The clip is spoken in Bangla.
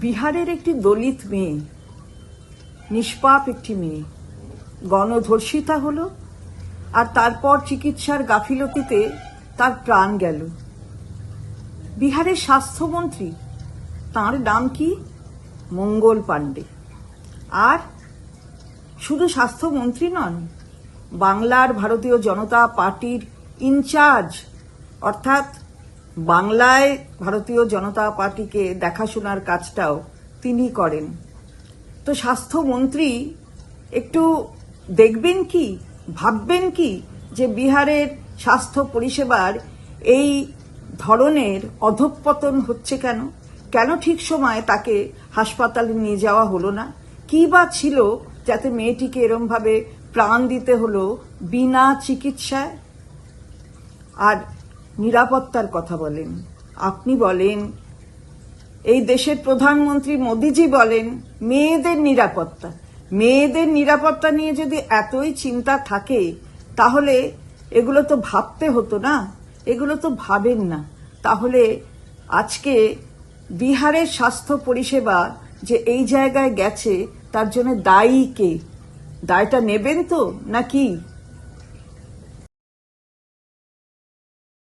বিহারের একটি দলিত মেয়ে, নিষ্পাপ একটি মেয়ে, গণধর্ষিতা হলো আর তারপর চিকিৎসার গাফিলতিতে তার প্রাণ গেল। বিহারের স্বাস্থ্যমন্ত্রী, তাঁর নাম কি? মঙ্গল পাণ্ডে। আর শুধু স্বাস্থ্যমন্ত্রী নন, বাংলার ভারতীয় জনতা পার্টির ইনচার্জ, অর্থাৎ বাংলায় ভারতীয় জনতা পার্টিকে দেখাশোনার কাজটাও তিনি করেন। তো স্বাস্থ্যমন্ত্রী একটু দেখবেন কি, ভাববেন কি যে বিহারের স্বাস্থ্য পরিষেবার এই ধরনের অধঃপতন হচ্ছে কেন? কেন ঠিক সময় তাকে হাসপাতালে নিয়ে যাওয়া হলো না? কি বা ছিল যাতে মেয়েটিকে এরমভাবে প্রাণ দিতে হলো বিনা চিকিৎসায়? আর নিরাপত্তার কথা বলেন, আপনি বলেন, এই দেশের প্রধানমন্ত্রী মোদিজি বলেন মেয়েদের নিরাপত্তা। মেয়েদের নিরাপত্তা নিয়ে যদি এতই চিন্তা থাকে তাহলে এগুলো তো ভাবতে হতো না, এগুলো তো ভাবেন না। তাহলে আজকে বিহারের স্বাস্থ্য পরিষেবা যে এই জায়গায় গেছে তার জন্য দায়ী কে? দায়টা নেবেন তো নাকি?